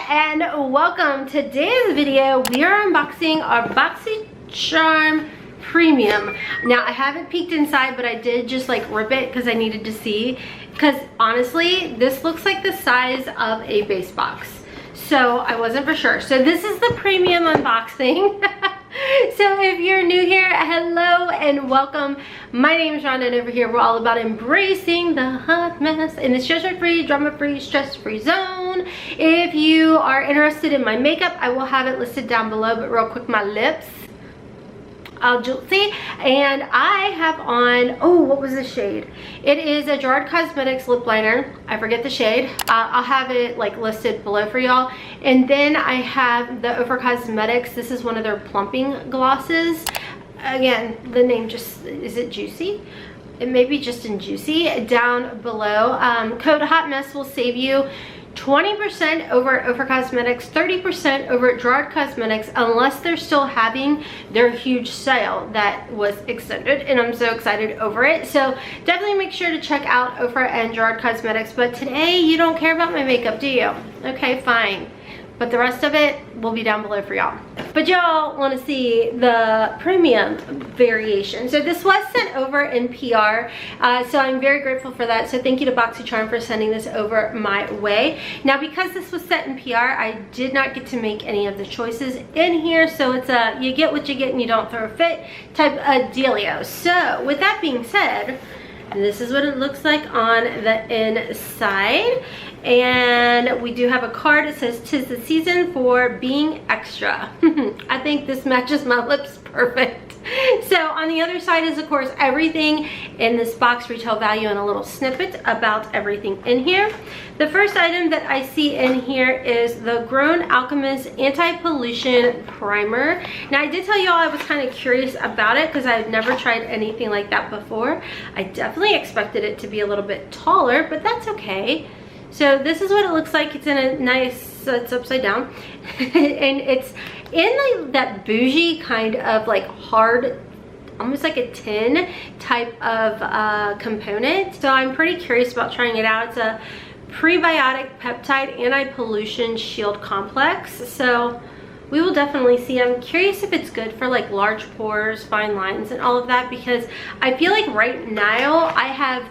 and welcome. Today's video we are unboxing our Boxycharm Premium. Now I haven't peeked inside, but I did just like rip it because I needed to see, because honestly this looks like the size of a base box, so I wasn't for sure. So this is the premium unboxing. So if you're new here, hello and welcome. My name is Rhonda, and over here we're all about embracing the hot mess in this judgment-free, drama-free, stress-free zone. If you are interested in my makeup, I will have it listed down below, but real quick, my lips, see, and I have on, oh, what was the shade? It is a Gerard Cosmetics lip liner. I forget the shade. I'll have it like listed below for y'all. And then I have the OFRA Cosmetics. This is one of their plumping glosses. Again, the name just, is it Juicy? It may be just in Juicy down below. Code HOTMESS will save you 20% over at OFRA Cosmetics, 30% over at Gerard Cosmetics, unless they're still having their huge sale that was extended, and I'm so excited over it. So definitely make sure to check out OFRA and Gerard Cosmetics. But today you don't care about my makeup, do you? Okay, fine. But the rest of it will be down below for y'all. But y'all want to see the premium variation. So this was sent over in PR, so I'm very grateful for that. So thank you to Boxycharm for sending this over my way. Now because this was sent in PR, I did not get to make any of the choices in here. So it's a you get what you get and you don't throw a fit type of dealio. So with that being said, this is what it looks like on the inside. And we do have a card that says, "'Tis the season for being extra." I think this matches my lips perfect. So on the other side is of course everything in this box, retail value, and a little snippet about everything in here. The first item that I see in here is the Grown Alchemist Anti-Pollution Primer. Now I did tell y'all I was kind of curious about it because I've never tried anything like that before. I definitely expected it to be a little bit taller, but that's okay. So this is what it looks like. It's in a nice, it's upside down, and it's in like that bougie kind of like hard, almost like a tin type of component. So I'm pretty curious about trying it out. It's a prebiotic peptide anti-pollution shield complex. So we will definitely see. I'm curious if it's good for like large pores, fine lines, and all of that, because I feel like right now I have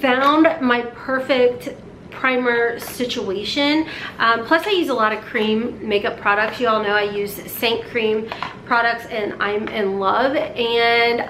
found my perfect primer situation. Plus I use a lot of cream makeup products. You all know I use SEINT cream products and I'm in love, and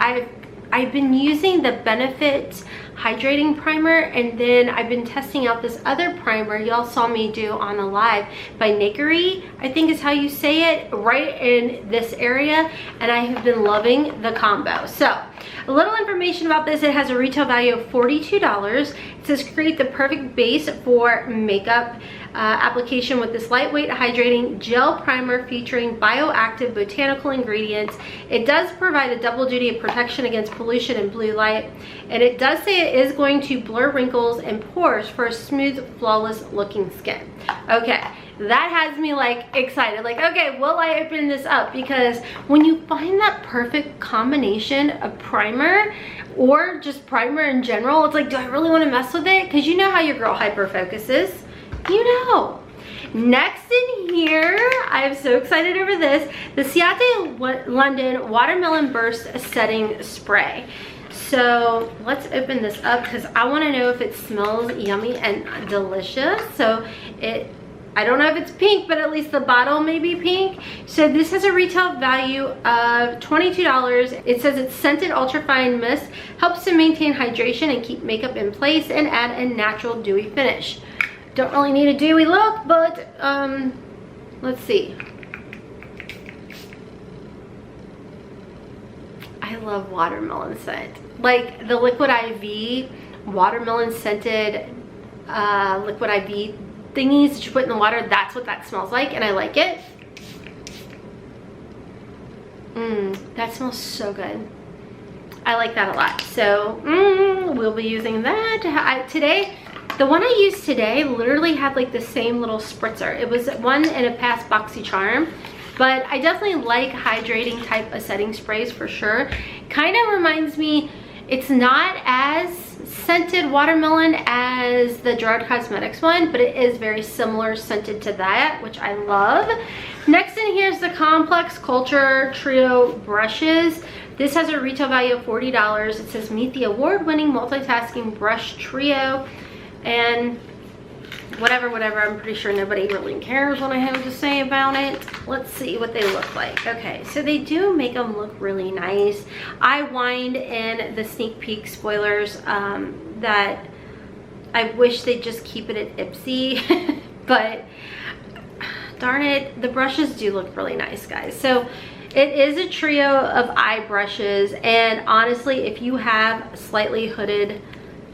I've been using the Benefit hydrating primer, and then I've been testing out this other primer y'all saw me do on a live by Nakery, I think is how you say it, right in this area, and I have been loving the combo. So a little information about this: it has a retail value of $42. It says create the perfect base for makeup application with this lightweight hydrating gel primer featuring bioactive botanical ingredients. It does provide a double duty of protection against pollution and blue light, and it does say it is going to blur wrinkles and pores for a smooth, flawless looking skin. Okay, that has me like excited, like, okay, will I open this up? Because when you find that perfect combination of primer or just primer in general, it's like, do I really want to mess with it? Because you know how your girl hyper focuses, you know. Next in here, I am so excited over this, the Ciate London Watermelon Burst Setting Spray. So let's open this up because I want to know if it smells yummy and delicious. So I don't know if it's pink, but at least the bottle may be pink. So this has a retail value of $22. It says it's scented ultrafine mist, helps to maintain hydration and keep makeup in place and add a natural dewy finish. Don't really need a dewy look, but let's see. I love watermelon scent. Like the Liquid IV watermelon scented Liquid IV thingies that you put in the water, that's what that smells like, and I like it. That smells so good. I like that a lot. So we'll be using that today. The one I used today literally had like the same little spritzer. It was one in a past Boxycharm, but I definitely like hydrating type of setting sprays for sure. Kind of reminds me, It's not as scented watermelon as the Gerard Cosmetics one, but it is very similar scented to that, which I love. Next in here is the Complex Culture Trio brushes. This has a retail value of $40. It says meet the award-winning multitasking brush trio, and whatever, I'm pretty sure nobody really cares what I have to say about it. Let's see what they look like. Okay, so they do make them look really nice. I whined in the sneak peek spoilers that I wish they'd just keep it at Ipsy, but darn it, the brushes do look really nice, guys. So it is a trio of eye brushes, and honestly, if you have slightly hooded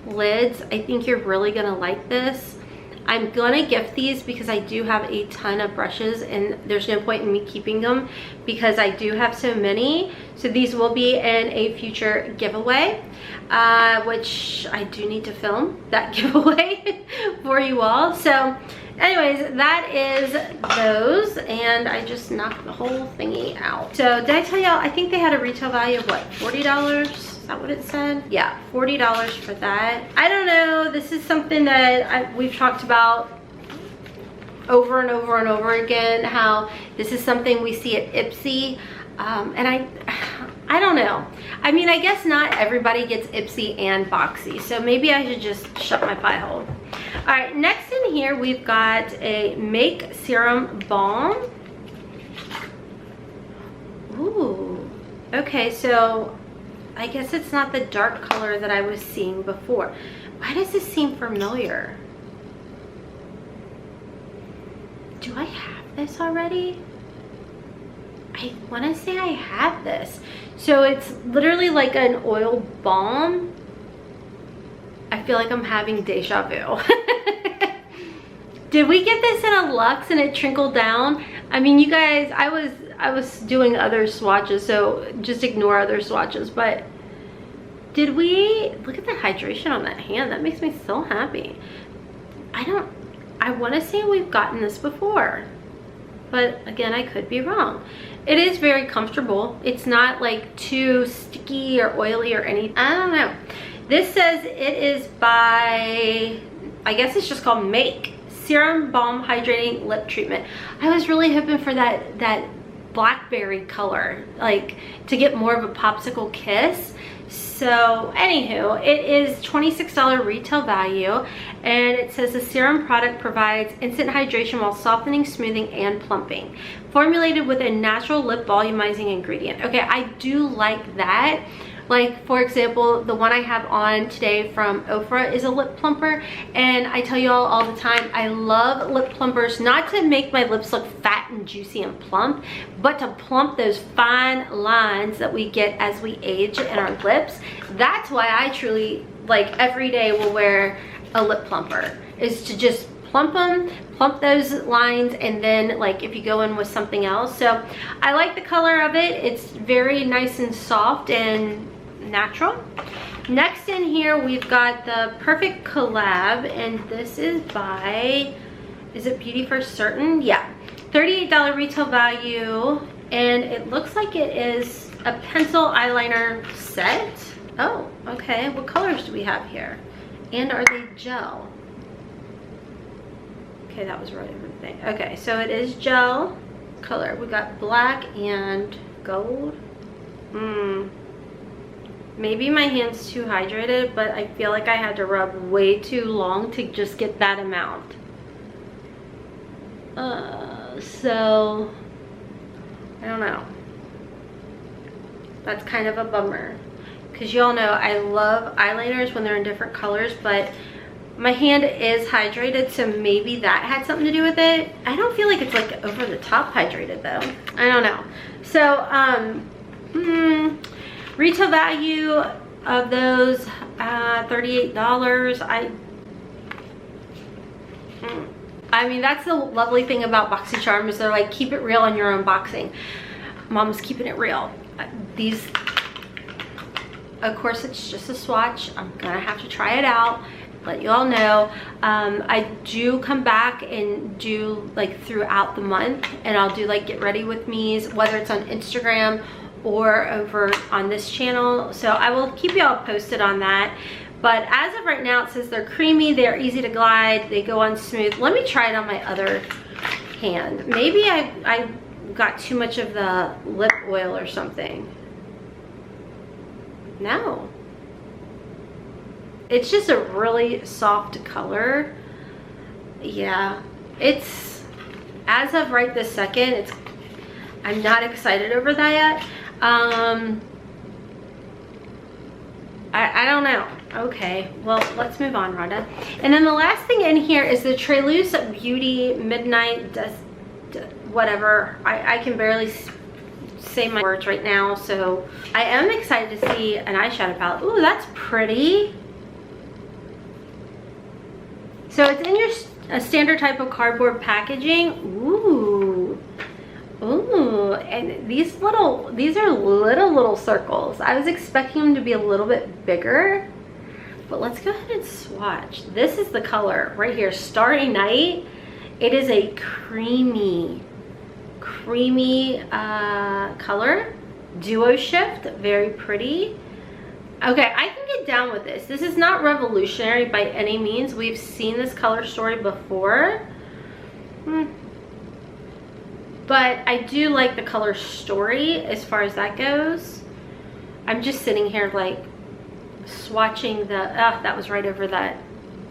lids, I think you're really gonna like this. I'm gonna gift these because I do have a ton of brushes and there's no point in me keeping them because I do have so many. So these will be in a future giveaway, which I do need to film that giveaway for you all. So anyways, that is those, and I just knocked the whole thingy out. So did I tell y'all, I think they had a retail value of what, $40? Is that what it said? Yeah, $40 for that. I don't know, this is something that we've talked about over and over and over again, how this is something we see at Ipsy, and I don't know. I mean, I guess not everybody gets Ipsy and Boxy, so maybe I should just shut my pie hole. All right, next in here we've got a Make Serum Balm. Ooh, okay, so I guess it's not the dark color that I was seeing before. Why does this seem familiar? Do I have this already? I want to say I have this. So it's literally like an oil balm. I feel like I'm having deja vu. Did we get this in a Luxe and it trickled down? I mean, you guys, I was doing other swatches, so just ignore other swatches, but did we look at the hydration on that hand? That makes me so happy. I want to say we've gotten this before, but again, I could be wrong. It is very comfortable. It's not like too sticky or oily or anything. I don't know. This says it is by, I guess it's just called Make Serum Balm Hydrating Lip Treatment. I was really hoping for that blackberry color, like to get more of a popsicle kiss. So anywho, it is $26 retail value, and it says the serum product provides instant hydration while softening, smoothing, and plumping. Formulated with a natural lip volumizing ingredient. Okay, I do like that. Like, for example, the one I have on today from OFRA is a lip plumper, and I tell you all the time, I love lip plumpers, not to make my lips look fat and juicy and plump, but to plump those fine lines that we get as we age in our lips. That's why I truly, like, every day will wear a lip plumper, is to just plump them, plump those lines, and then like if you go in with something else. So I like the color of it. It's very nice and soft and natural. Next in here we've got the Perfect Collab, and this is by, is it Beauty for Certain? Yeah, $38 retail value, and it looks like it is a pencil eyeliner set. Oh, okay, what colors do we have here, and are they gel? Okay, that was right everything. Okay, so it is gel color. We got black and gold. Maybe my hand's too hydrated, but I feel like I had to rub way too long to just get that amount. So I don't know. That's kind of a bummer, because you all know I love eyeliners when they're in different colors, but my hand is hydrated, so maybe that had something to do with it. I don't feel like it's like over the top hydrated though. I don't know. So retail value of those $38. I mean, that's the lovely thing about Boxycharm, is they're like, keep it real in your unboxing. Mom's keeping it real. These, of course, it's just a swatch. I'm gonna have to try it out, let you all know. I do come back and do like throughout the month, and I'll do like get ready with me's, whether it's on Instagram or over on this channel. So I will keep y'all posted on that. But as of right now, it says they're creamy, they're easy to glide, they go on smooth. Let me try it on my other hand. Maybe I got too much of the lip oil or something. No. It's just a really soft color. Yeah, it's, as of right this second, I'm not excited over that yet. I don't know. Okay, well, let's move on, Rhonda. And then the last thing in here is the Treloose Beauty Midnight whatever. I can barely say my words right now, so I am excited to see an eyeshadow palette. Ooh, that's pretty. So it's in your standard type of cardboard packaging. Ooh. Ooh, and these are little circles. I was expecting them to be a little bit bigger, but let's go ahead and swatch. This is the color right here, Starry Night. It is a creamy color. Duo shift, very pretty. Okay, I can get down with this. This is not revolutionary by any means. We've seen this color story before. But I do like the color story as far as that goes. I'm just sitting here like swatching that was right over that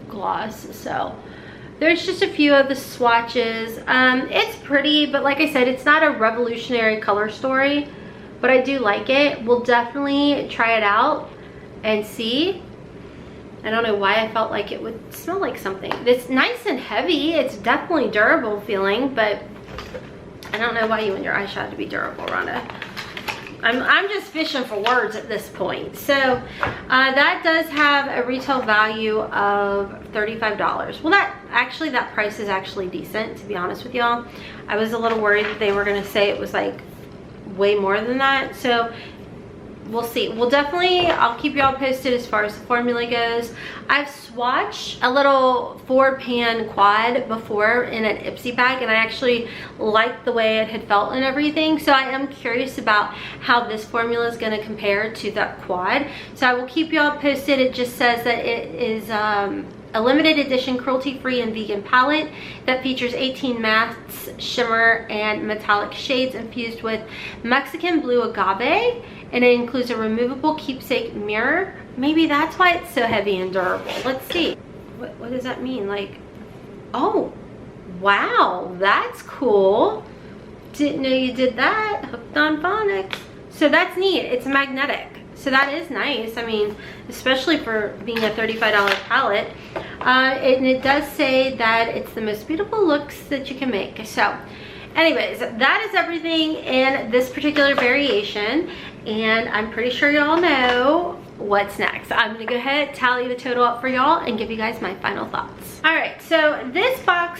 gloss. So there's just a few of the swatches. It's pretty, but like I said, it's not a revolutionary color story, but I do like it. We'll definitely try it out and see. I don't know why I felt like it would smell like something. It's nice and heavy. It's definitely durable feeling, but I don't know why you want your eyeshadow to be durable, Rhonda. I'm just fishing for words at this point. So that does have a retail value of $35. Well, that price is actually decent, to be honest with y'all. I was a little worried that they were gonna say it was like way more than that. So we'll see. I'll keep y'all posted as far as the formula goes. I've swatched a little 4-pan quad before in an Ipsy bag, and I actually liked the way it had felt and everything. So I am curious about how this formula is going to compare to that quad. So I will keep y'all posted. It just says that it is a limited edition cruelty-free and vegan palette that features 18 mattes, shimmer, and metallic shades infused with Mexican blue agave, and it includes a removable keepsake mirror. Maybe that's why it's so heavy and durable. Let's see. What does that mean? Like, oh, wow, that's cool. Didn't know you did that. Hooked on phonics. So that's neat. It's magnetic. So that is nice. I mean, especially for being a $35 palette. And it does say that it's the most beautiful looks that you can make. So anyways, that is everything in this particular variation. And I'm pretty sure y'all know what's next. I'm gonna go ahead, tally the total up for y'all, and give you guys my final thoughts. All right, so this box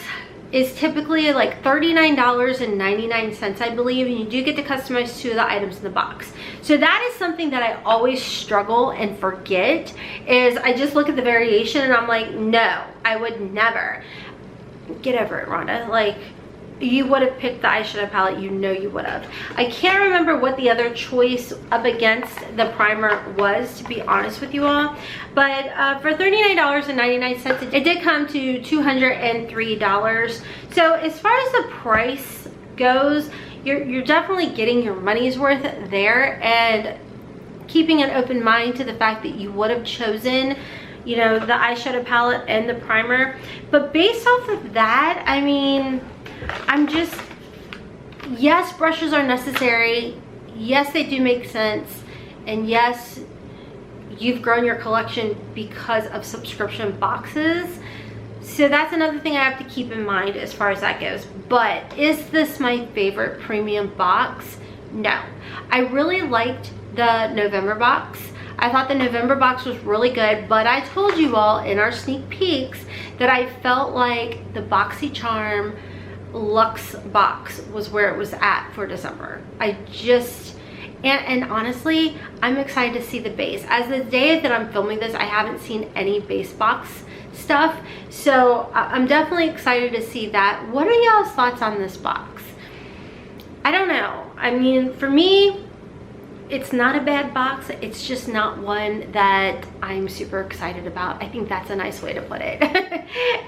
is typically like $39.99, I believe, and you do get to customize 2 of the items in the box. So that is something that I always struggle and forget, is I just look at the variation and I'm like, no, I would never. Get over it, Rhonda. Like, you would have picked the eyeshadow palette, you know you would have. I can't remember what the other choice up against the primer was, to be honest with you all. But for $39.99, it did come to $203. So as far as the price goes, you're definitely getting your money's worth there, and keeping an open mind to the fact that you would have chosen, you know, the eyeshadow palette and the primer. But based off of that, I mean, yes, brushes are necessary. Yes, they do make sense. And yes, you've grown your collection because of subscription boxes. So that's another thing I have to keep in mind as far as that goes. But is this my favorite premium box? No. I really liked the November box. I thought the November box was really good, but I told you all in our sneak peeks that I felt like the Boxycharm Luxe box was where it was at for December. And honestly, I'm excited to see the base. As the day that I'm filming this, I haven't seen any base box stuff, so I'm definitely excited to see that. What are y'all's thoughts on this box? I don't know. I mean, for me, it's not a bad box. It's just not one that I'm super excited about. I think that's a nice way to put it.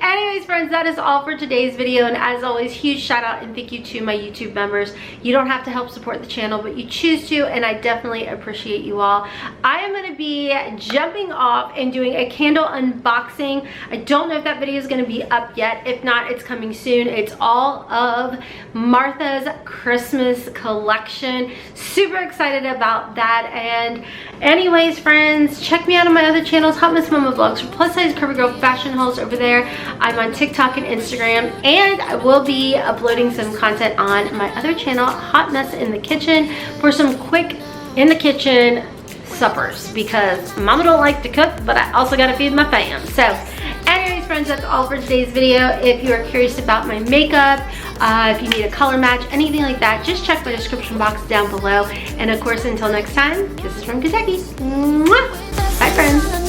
Anyways, friends, that is all for today's video. And as always, huge shout out and thank you to my YouTube members. You don't have to help support the channel, but you choose to, and I definitely appreciate you all. I am going to be jumping off and doing a candle unboxing. I don't know if that video is going to be up yet. If not, it's coming soon. It's all of Martha's Christmas collection. Super excited about that. And anyways, friends, check me out on my other channels, Hotmess Momma vlogs for plus size cover girl fashion hauls over there. I'm on TikTok and Instagram, and I will be uploading some content on my other channel, Hot Mess in the Kitchen, for some quick in the kitchen suppers, because mama don't like to cook, but I also gotta feed my fam. So anyways, friends, that's all for today's video. If you are curious about my makeup, if you need a color match, anything like that, just check my description box down below. And of course, until next time, kisses from Kentucky. Mwah! Bye, friends.